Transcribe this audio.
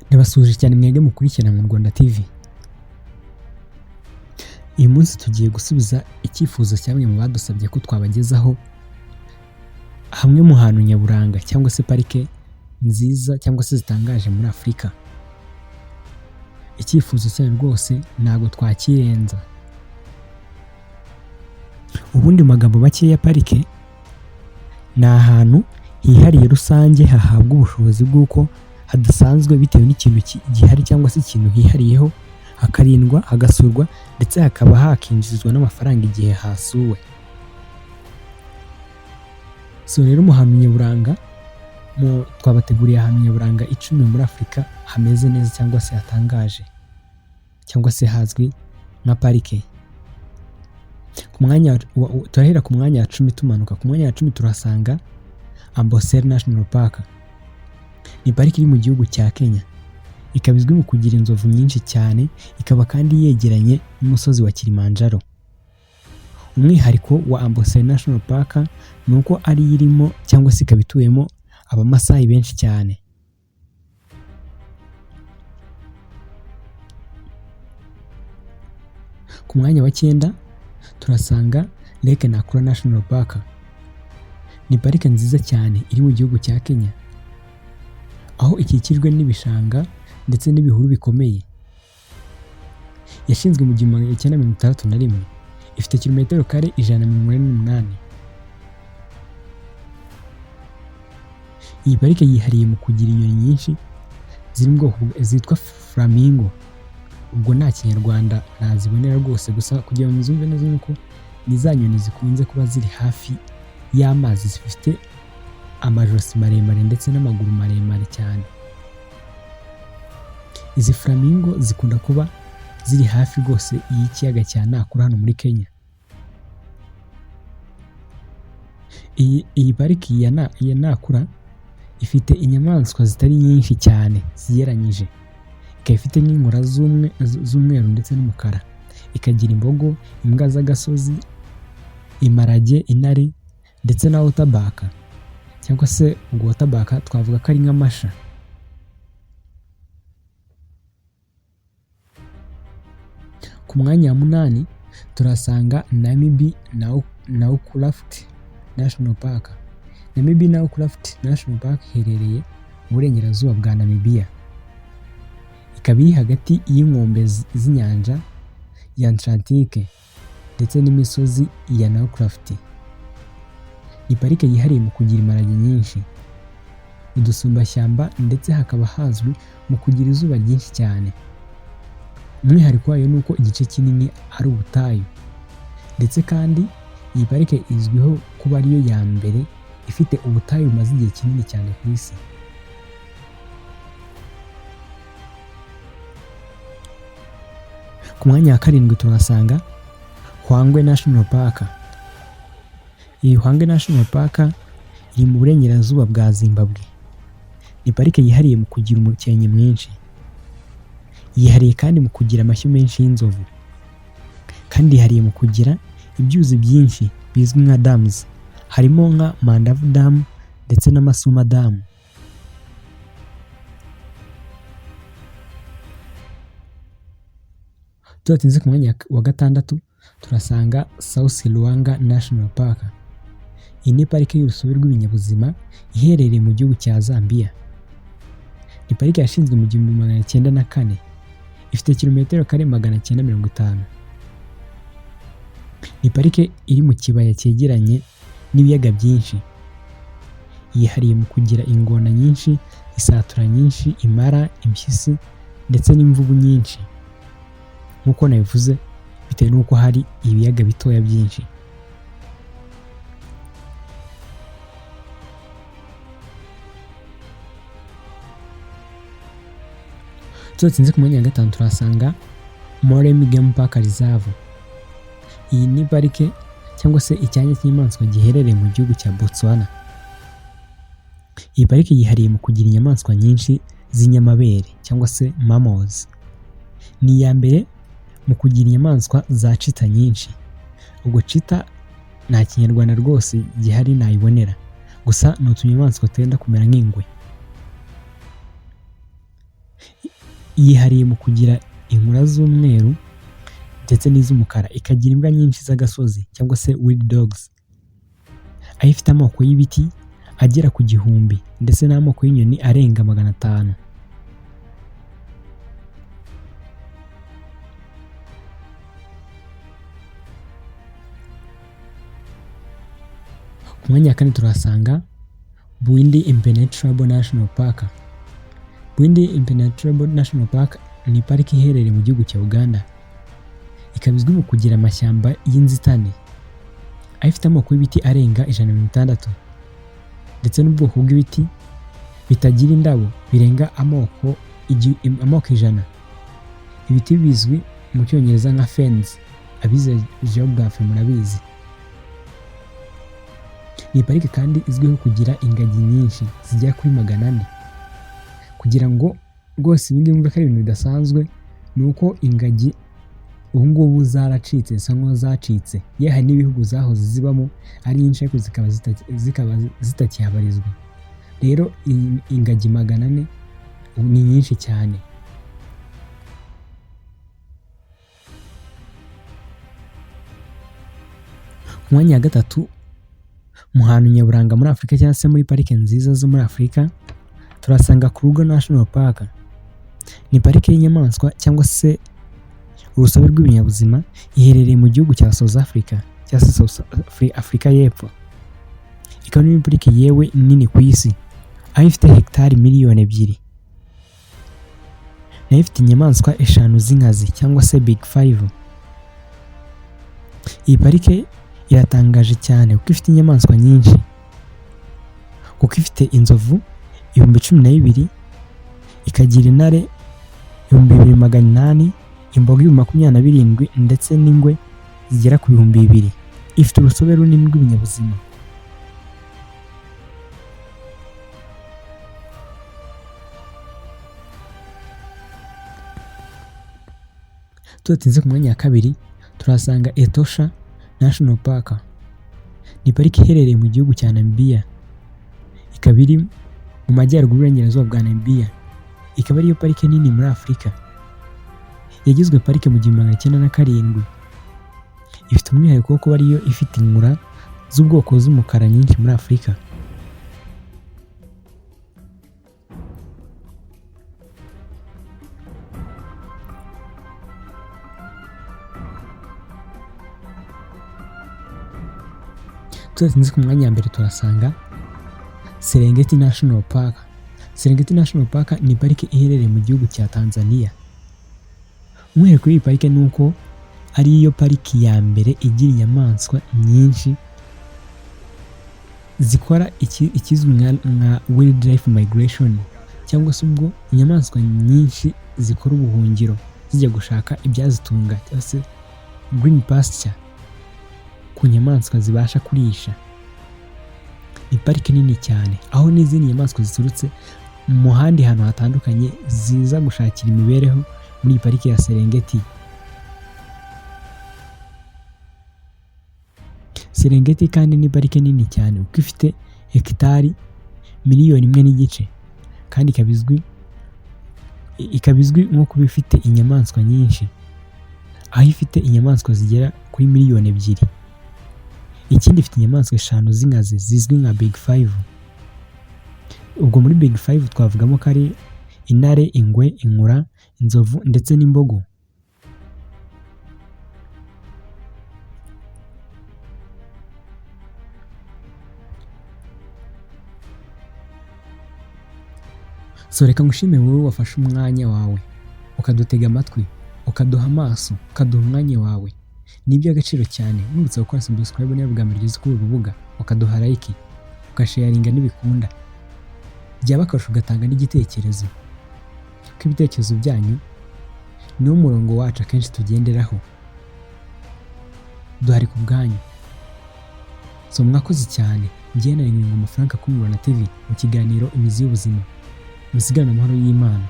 Ndabasuje cyane mwebwe mukurikirana mu Rwanda TV. Uyu munsi tugiye gusubiza icyifuzo cya bamwe mu badusabye ko twabagezaho hamwe mu hantu nyaburanga cyangwa se parike nziza cyangwa se zitangaje muri Afurika. Icyifuzo cyanyu rwose ntabwo twakirenza. Ubundi mu magambo make ya parike ni ahantu hihariye rusange hahabwa ubushobozi bw'uko hadasanzwe bitewe n'ikintu gihari cyangwa se ikintu hihariyeho, hakarindwa, hagasurwa ndetse hakaba hakinjizwa n'amafaranga igihe hasuwe. So rero mu hantu nyaburanga twabateguriye ahantu nyaburanga 10 muri Afurika hameze neza cyangwa se hatangaje cyangwa se hazwi nka parike. Turahera ku mwanya wa 10 tumanuka. Ku mwanya wa 10 turasanga Amboseli National Park. Ni pariki iri mu gihugu cya Kenya. Ikaba izwi mu kugira inzovu nyinshi cyane, ikaba kandi yegeranye n'umusozi wa Kilimanjaro. Umwihariko wa Amboseli National Park ni uko ari irimo cyangwa se ikaba ituyemo abamasayi benshi cyane. Ku mwanya wa 9 turasanga Lake Nakuru National Park. Ni parike nziza cyane iri mu gihugu cya Kenya, aho ikikijwe n'ibishanga ndetse n'ibihuru bikomeye. Yashinzwe mu 1961, ifite kilometero kare 148. Iyi parike yihariye mu kugira inyoni nyinshi ziri mu bwoko zitwa flamingo. Ubwo nta kinyarwanda nazibonera rwose, gusa kugira ngo muzumve neza nuko ni za nyoni zikunze kuba ziri hafi y'amazi, zifite amajosi maremare ndetse n'amaguru maremare cyane. Izi flamingo zikunda kuba ziri hafi rwose y'ikiyaga cya Nakuru hano muri Kenya. Iyi pariki ya Nakuru ifite inyamaswa zitari nyinshi cyane zigeranyije. Ikaba ifite nk'inkura z'umweru ndetse n'umukara, ikagira imbogo, imbwa z'agasozi, imparage, intare ndetse na waterbuck, cyangwa se ubwo waterbuck twavuga ko ari nk'amasha. Ku mwanya wa 8 turasanga Namib Naukluft National Park. Namib Naukluft National Park iherereye mu burengerazuba bwa Namibia. Ikaba iri hagati y'inkombe z'inyanja ya Atlantique ndetse n'imisozi ya Naukluft. Ni parike yihariye mu kugira imparage nyinshi, udusumbashyamba ndetse hakaba hazwi mu kugira izuba ryinshi cyane. Umwihariko wayo ni uko igice kinini ari ubutayu, ndetse kandi iyi parike izwiho kuba ariyo ya mbere ifite ubutayu bumaze igihe kinini cyane ku isi. Ku mwanya wa 7 turasanga Hwangwe National Park. Iyi Hwangwe National Park iri mu burengerazuba bwa Zimbabwe. Ni parike yihariye mu kugira umukenke mwinshi. Yihariye kandi mu kugira amashyo menshi y'inzovu. Kandi yihariye mu kugira ibyuzi byinshi bizwi nka dams. Harimo nka Mandavu Dam ndetse na Masuma Dam. Tudatinze ku mwanya wa 6 turasanga South Luangwa National Park. Iyi ni parike y'urusobe rw'ibinyabuzima iherereye mu gihugu cya Zambia. Ni parike yashinzwe mu 1904. Ifite kilometero kare 950. Ni parike iri mu kibaya cyegeranye n'ibiyaga byinshi. Yihariye mu kugira ingona nyinshi, isatura nyinshi, impara, impyisi ndetse n'imvubu nyinshi. Nk'uko nabivuze, bitewe n'uko hari ibiyaga bitoya byinshi. Tudatinze ku mwanya wa 5 turasanga Moremi Game Park Reserve. Iyi ni parike cyangwa se icyanya cy'inyamaswa giherereye mu gihugu cya Botswana. Iyi parike yihariye mu kugira inyamaswa nyinshi z'inyamabere cyangwa se mammals. Ni iya mbere mu kugira inyamaswa za cheetah nyinshi. Ubwo cheetah nta kinyarwanda rwose gihari nayibonera, gusa ni utunyamaswa twenda kumera nk'ingwe. yihariye mu kugira inkura z'umweru ndetse n'iz'umukara, ikagira imbwa nyinshi z'agasozi cyangwa se wild dogs, aho ifite amoko y'ibiti agera ku 1000 ndetse n'amoko y'inyoni arenga 500. Ku mwanya wa 4 turahasanga Bwindi Impenetrable National Park. Bwindi Impenetrable National Park ni pariki iherereye mu gihugu cya Uganda, ikaba izwi mu kugira amashyamba y'inzitane, aho ifite amoko y'ibiti arenga 160 ndetse n'ubwoko bw'ibiti bitagira indabo birenga amoko 100. Ibiti bizwi mu cyongereza nka ferns, abize geography murabizi. Ni pariki kandi izwiho kugira ingagi nyinshi zigera kuri 400. Kugira ngo rwose ibingibi mvuga ko ari ibintu bidasanzwe, ni uko ingagi ubu ngubu zaracitse, zisa nkaho zacitse, yewe hari n'ibihugu zahoze zibamo ari nyinshi ariko zikaba zitakihabarizwa. Rero ingagi 400 ni nyinshi cyane. Ku mwanya wa 3 mu hantu nyaburanga muri Afurika cyangwa se muri parike nziza zo muri Afurika turasanga Kruger National Park. Ni parike y'inyamaswa cyangwa se urusobe rw'ibinyabuzima, iherereye mu gihugu cya South Africa cyangwa se Afurika y'Epfo. Ikaba ni parike yewe nini ku isi, aho ifite hegitari 2 miliyoni. nayo ifite inyamaswa 5 z'inkazi cyangwa se Big 5. Iyi parike iratangaje cyane kuko ifite inyamaswa nyinshi, kuko ifite inzovu 12,000, ikagira intare 2,800, imbogo 27,000 ndetse n'ingwe zigera ku 2,000. Ifite urusobe runini rw'ibinyabuzima. Tudatinze ku mwanya wa 2 turasanga Etosha National Park. Ni pariki iherereye mu gihugu cya Namibia, ikaba iri mu majyaruguru y'uburengerazuba bwa Namibia. Ikaba ariyo pariki nini muri Afurika. Yagizwe parike mu 1907. Ifite umwihariko wo kuba ariyo ifite inkura z'ubwoko z'umukara nyinshi muri Afurika. Tudatinze ku mwanya wa 1 turasanga Serengeti National Park. Serengeti National Park ni parike iherereye mu gihugu cya Tanzania. Umwihariko w'iyi parike ni uko ariyo pariki ya mbere igira inyamaswa nyinshi zikora ikizwi nka wildlife migration, cyangwa se ubwo inyamaswa nyinshi zikora ubuhungiro zijya gushaka ibyazitunga cyangwa se green pasture ku nyamaswa zibasha kurisha. Ni parike nini cyane, aho n'izindi nyamaswa ziturutse mu handi hantu hatandukanye ziza gushakira imibereho muri iyi parike ya Serengeti. Serengeti kandi ni parike nini cyane kuko ifite hegitari 1.5 miliyoni kandi ikaba izwi nko kuba ifite inyamaswa nyinshi, aho ifite inyamaswa zigera kuri 2 miliyoni. Ikindi ifite inyamaswa 5 z'inkazi zizwi nka Big 5. Ubwo muri Big 5 twavugamo ko ari intare, ingwe, inkura, inzovu ndetse n'imbogo. So reka ngushime wowe wafashe umwanya wawe ukadutega amatwi, ukaduha amaso, ukaduha umwanya wawe. Ni iby'agaciro cyane. Nibutse gukora subscribe niba bwa mbere ugeze kuri uru rubuga, ukaduha like, ugasharinga n'ibikunda. Byaba akarusho ugatanga n'igitekerezo, kuko ibitekerezo byanyu niwo murongo wacu akenshi tugenderaho. Duhari ku bwanyu. So mwakoze cyane. Njye nari Ngoma Frank kuri Murana TV mu kiganiro Imizi y'Ubuzima. Musigane amahoro y'Imana.